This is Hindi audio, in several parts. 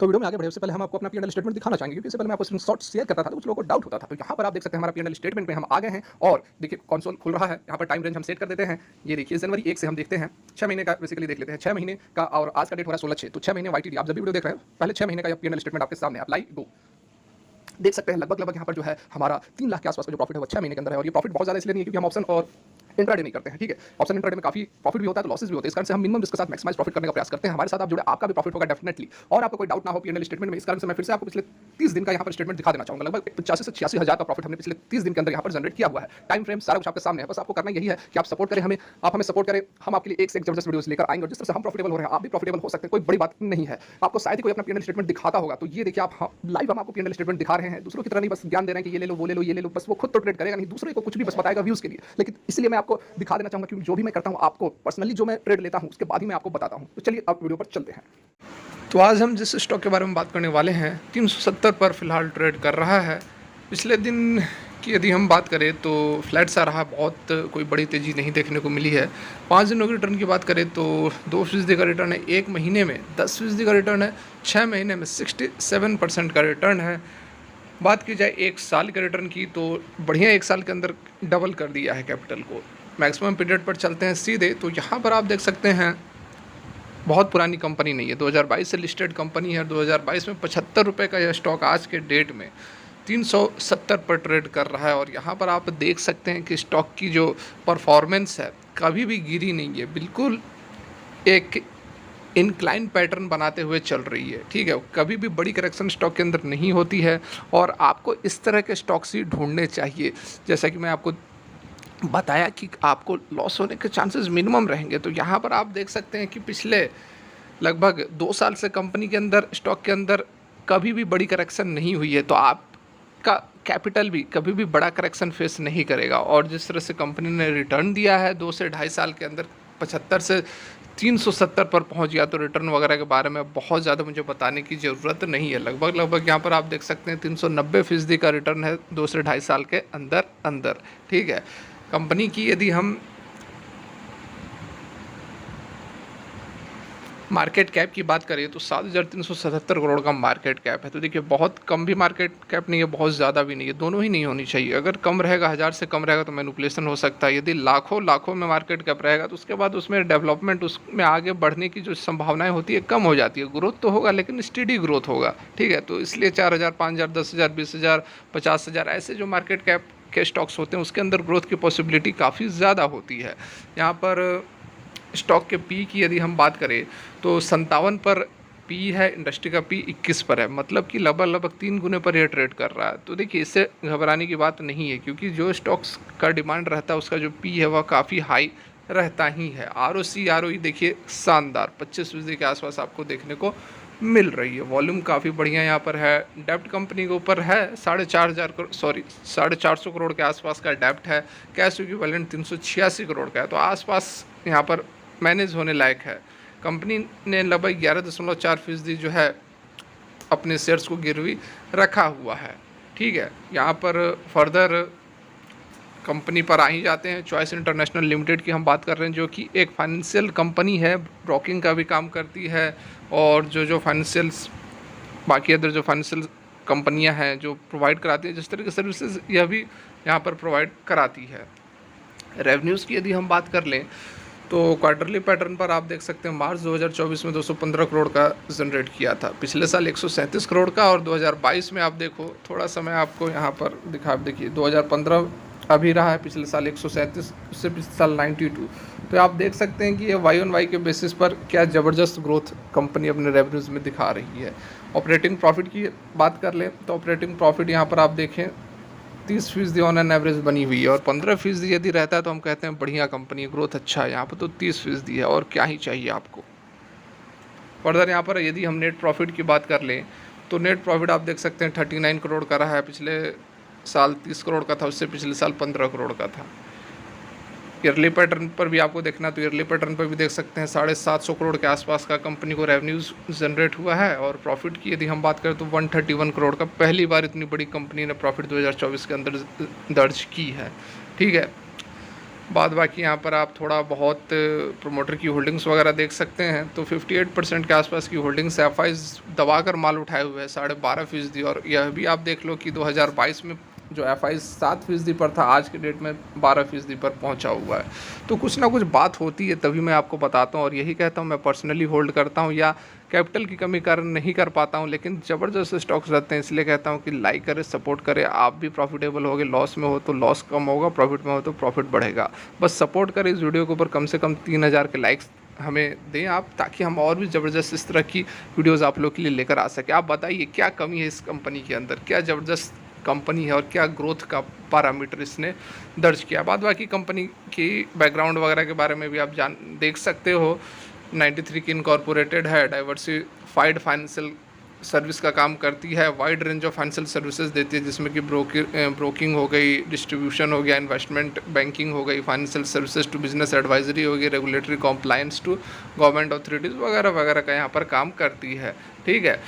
तो वीडियो में आगे बढ़े उससे पहले हम आपको अपना पी&एल स्टेटमेंट दिखाना चाहेंगे, क्योंकि इससे पहले मैं आपको स्क्रीनशॉट शेयर करता था तो कुछ लोगों को डाउट होता था। तो यहाँ पर आप देख सकते हैं हमारा पी&एल स्टेटमेंट में हम आ गए हैं और देखिए कंसोल खुल रहा है। यहाँ पर टाइम रेंज हम सेट कर देते हैं। ये देखिए जनवरी 1 से हम देखते हैं 6 महीने का बेसिकली देख लेते हैं 6 महीने का, और आज का डेट हो रहा है 16/6, तो 6 महीने वाईटीडी आप जब भी वीडियो देख रहे हैं पहले 6 महीने का पी&एल स्टेटमेंट आपके सामने अप्लाई गो देख सकते हैं। लगभग यहाँ पर जो है हमारा 3 लाख के आसपास का जो प्रॉफिट है वो 6 महीने के अंदर है। और ये प्रॉफिट बहुत ज़्यादा इसलिए नहीं है क्योंकि हम ऑप्शन और इंट्राडे नहीं करते हैं, ठीक है। ऑप्शन इंट्राडे में काफी प्रॉफिट भी होता है तो लॉसेस भी होते हैं। इस कारण से हम मिनिमम रिस्क के साथ मैक्सिमाइज प्रॉफिट करने का प्रयास करते हैं। हमारे साथ आप जुड़े, आपका भी प्रॉफिट होगा डेफिनेटली, और आपको कोई डाउट ना हो पी&एल स्टेटमेंट में। इस कारण से मैं फिर से आपको पिछले 30 दिन का यहाँ पर स्टेटमेंट दिखा देना चाहूंगा। लगभग 85 से 86 हज़ार का प्रॉफिट हमने पिछले 30 दिन के अंदर यहाँ पर जनरेट किया हुआ है। टाइम फ्रेम सारा कुछ आपके सामने है। बस आपको करना यही है कि आप सपोर्ट करें हमें, आप हमें सपोर्ट करें, हम आपके लिए एक से एक जबरदस्त वीडियोस लेकर आएंगे। और जिस तरह से हम प्रॉफिटेबल हो रहे हैं आप भी प्रॉफिटेबल हो सकते हैं, कोई बड़ी बात नहीं है। आपको शायद ही कोई अपना पी&एल स्टेटमेंट दिखाता होगा, तो ये देखिए आप लाइव हम आपको पी&एल स्टेटमेंट दिखा रहे हैं। दूसरों की तरह नहीं बस ज्ञान दे रहे हैं कि ये ले लो वो ले लो ये ले लो, बस वो खुद तो ट्रेड करेगा नहीं, दूसरे को कुछ भी बस बताएगा व्यूज के लिए। लेकिन इसलिए मैं आपको दिखा देना चाहूंगा क्योंकि जो भी मैं करता हूं आपको पर्सनली जो मैं ट्रेड लेता हूं उसके बाद ही मैं आपको बताता हूं। तो चलिए अब वीडियो पर चलते हैं। तो आज हम जिस स्टॉक के बारे में बात करने वाले हैं 370 पर फिलहाल ट्रेड कर रहा है। पिछले दिन की यदि हम बात करें तो फ्लैट सा रहा, बहुत कोई बड़ी तेज़ी नहीं देखने को मिली है। 5 दिनों के रिटर्न की बात करें तो 2% का रिटर्न है, 1 महीने में 10% का रिटर्न है, 6 महीने में 67% का रिटर्न है। बात की जाए 1 साल के रिटर्न की तो बढ़िया 1 साल के अंदर डबल कर दिया है कैपिटल को। मैक्सिमम पीरियड पर चलते हैं सीधे, तो यहाँ पर आप देख सकते हैं बहुत पुरानी कंपनी नहीं है, 2022 से लिस्टेड कंपनी है। 2022 में 75 रुपये का यह स्टॉक आज के डेट में 370 पर ट्रेड कर रहा है। और यहाँ पर आप देख सकते हैं कि स्टॉक की जो परफॉर्मेंस है कभी भी गिरी नहीं है, बिल्कुल एक इंक्लाइन पैटर्न बनाते हुए चल रही है, ठीक है। कभी भी बड़ी करेक्शन स्टॉक के अंदर नहीं होती है और आपको इस तरह के स्टॉक्स ही ढूंढने चाहिए। जैसा कि मैं आपको बताया कि आपको लॉस होने के चांसेस मिनिमम रहेंगे। तो यहाँ पर आप देख सकते हैं कि पिछले लगभग 2 साल से कंपनी के अंदर, स्टॉक के अंदर कभी भी बड़ी करेक्शन नहीं हुई है, तो आपका कैपिटल भी कभी भी बड़ा करेक्शन फेस नहीं करेगा। और जिस तरह से कंपनी ने रिटर्न दिया है 2 से ढाई साल के अंदर 75 से 370 पर पहुंच गया, तो रिटर्न वगैरह के बारे में बहुत ज़्यादा मुझे बताने की ज़रूरत नहीं है। लगभग यहाँ पर आप देख सकते हैं 390% का रिटर्न है 2 से ढाई साल के अंदर, ठीक है। कंपनी की यदि हम मार्केट कैप की बात करें तो 7,377 करोड़ का मार्केट कैप है। तो देखिए बहुत कम भी मार्केट कैप नहीं है, बहुत ज़्यादा भी नहीं है, दोनों ही नहीं होनी चाहिए। अगर कम रहेगा, 1000 से कम रहेगा तो मैनिपुलेशन हो सकता है। यदि लाखों में मार्केट कैप रहेगा तो उसके बाद उसमें डेवलपमेंट, उसमें आगे बढ़ने की जो संभावनाएं होती है कम हो जाती है। ग्रोथ तो होगा लेकिन स्टेडी ग्रोथ होगा, ठीक है। तो इसलिए 4,000, 5,000, 10,000, 20,000, 50,000 ऐसे जो मार्केट कैप के स्टॉक्स होते हैं उसके अंदर ग्रोथ की पॉसिबिलिटी काफ़ी ज़्यादा होती है। यहाँ पर स्टॉक के पी की यदि हम बात करें तो 57 पर पी है, इंडस्ट्री का पी 21 पर है, मतलब कि लगभग 3 गुने पर यह ट्रेड कर रहा है। तो देखिए इससे घबराने की बात नहीं है क्योंकि जो स्टॉक्स का डिमांड रहता है उसका जो पी है वह काफ़ी हाई रहता ही है। ROE देखिए शानदार 25% के आसपास आपको देखने को मिल रही है। वॉल्यूम काफ़ी बढ़िया यहाँ पर है। डेप्ट कंपनी के ऊपर है 450 करोड़ के आसपास का डेप्ट है। कैश इक्विवेलेंट 386 करोड़ का है, तो आसपास यहाँ पर मैनेज होने लायक है। कंपनी ने लगभग 11.4% जो है अपने शेयर्स को गिरवी रखा हुआ है, ठीक है। यहाँ पर फर्दर कंपनी पर आ ही जाते हैं। चॉइस इंटरनेशनल लिमिटेड की हम बात कर रहे हैं जो कि एक फाइनेंशियल कंपनी है, ब्रोकिंग का भी काम करती है और जो फाइनेंशियल्स बाकी अदर जो फाइनेंशियल कंपनियां हैं जो प्रोवाइड कराती हैं जिस तरह की सर्विसेज यह भी यहाँ पर प्रोवाइड कराती है। रेवेन्यूज़ की यदि हम बात कर लें तो क्वार्टरली पैटर्न पर आप देख सकते हैं मार्च 2024 में 215 करोड़ का जनरेट किया था, पिछले साल 137 करोड़ का, और 2022 में आप देखो, थोड़ा समय आपको यहाँ पर दिखा, देखिए 2015 अभी रहा है, पिछले साल 137, उससे पिछले साल 92। तो आप देख सकते हैं कि ये Y-on-Y के बेसिस पर क्या ज़बरदस्त ग्रोथ कंपनी अपने रेवेन्यूज़ में दिखा रही है। ऑपरेटिंग प्रॉफिट की बात कर लें तो ऑपरेटिंग प्रॉफिट यहाँ पर आप देखें 30% ऑन एन एवरेज बनी हुई है और 15% यदि रहता है तो हम कहते हैं बढ़िया कंपनी, ग्रोथ अच्छा है। यहाँ पर तो 30% है और क्या ही चाहिए आपको। फर्दर यहाँ पर यदि हम नेट प्रॉफिट की बात कर लें तो नेट प्रॉफिट आप देख सकते हैं 39 करोड़ का रहा है, पिछले साल 30 करोड़ का था, उससे पिछले साल 15 करोड़ का था। ईयरली पैटर्न पर भी आपको देखना तो ईयरली पैटर्न पर भी देख सकते हैं 750 करोड़ के आसपास का कंपनी को रेवेन्यूज़ जनरेट हुआ है। और प्रॉफिट की यदि हम बात करें तो 131 करोड़ का पहली बार इतनी बड़ी कंपनी ने प्रॉफिट 2024 के अंदर दर्ज की है, ठीक है। बाद बाकी यहाँ पर आप थोड़ा बहुत प्रोमोटर की होल्डिंग्स वगैरह देख सकते हैं। तो 58% के आसपास की होल्डिंग्स एफआईज दबाकर माल उठाए हुए हैं 12.5%। और यह भी आप देख लो कि 2022 में जो एफआईज 7% पर था, आज के डेट में 12% पर पहुंचा हुआ है। तो कुछ ना कुछ बात होती है, तभी मैं आपको बताता हूँ और यही कहता हूँ मैं पर्सनली होल्ड करता हूँ या कैपिटल की कमी कारण नहीं कर पाता हूँ, लेकिन ज़बरदस्त स्टॉक्स रहते हैं, इसलिए कहता हूँ कि लाइक करें, सपोर्ट करें। आप भी प्रॉफिटेबल होगे, लॉस में हो तो लॉस कम होगा, प्रॉफिट में हो तो प्रॉफिट बढ़ेगा। बस सपोर्ट करें इस वीडियो के ऊपर, कम से कम 3000 के लाइक्स हमें दें आप, ताकि हम और भी ज़बरदस्त इस तरह की वीडियोज़ आप लोग के लिए लेकर आ सकें। आप बताइए क्या कमी है इस कंपनी के अंदर, क्या ज़बरदस्त कंपनी है और क्या ग्रोथ का पैरामीटर इसने दर्ज किया। बाद बाकी कंपनी की बैकग्राउंड वगैरह के बारे में भी आप देख सकते हो। 93 की इनकॉर्पोरेटेड है, डाइवर्सिफाइड फाइनेंशियल सर्विस का काम करती है, wide range of financial services देती है, जिसमें कि ब्रोकिंग हो गई, डिस्ट्रीब्यूशन हो गया, इन्वेस्टमेंट बैंकिंग हो गई, financial services to business advisory हो गई, regulatory compliance to government authorities वगैरह वगैरह का यहाँ पर काम करती है। ठीक है,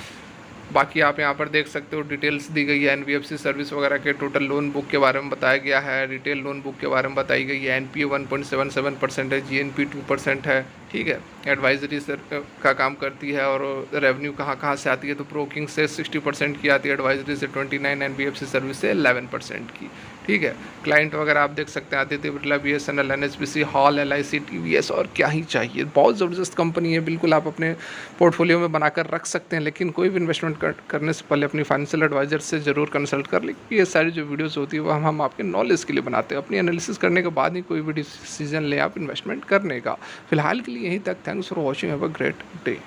बाकी आप यहाँ पर देख सकते हो डिटेल्स दी गई है। एनबीएफसी सर्विस वगैरह के टोटल लोन बुक के बारे में बताया गया है, रिटेल लोन बुक के बारे में बताई गई है। एनपीए 1.77% है, जीएनपी 2% है। ठीक है, एडवाइजरी का काम करती है और रेवेन्यू कहाँ कहाँ से आती है, तो ब्रोकिंग से 60% की आती है, एडवाइजरी से 29, एनबीएफसी सर्विस से 11% की। ठीक है, क्लाइंट वगैरह आप देख सकते हैं Aditya Birla, BSNL, NHPC, hall, LIC, TVS, और क्या ही चाहिए। बहुत ज़बरदस्त कंपनी है, बिल्कुल आप अपने पोर्टफोलियो में बनाकर रख सकते हैं। लेकिन कोई भी इन्वेस्टमेंट करने से पहले अपनी फाइनेंशियल एडवाइजर से ज़रूर कंसल्ट कर लें। ये सारी जो वीडियोस होती है वो हम आपके नॉलेज के लिए बनाते हैं, अपनी एनालिसिस करने के बाद ही कोई भी डिसीजन लें आप इन्वेस्टमेंट करने का। फिलहाल के लिए यहीं तक। Thanks for watching, have a great day.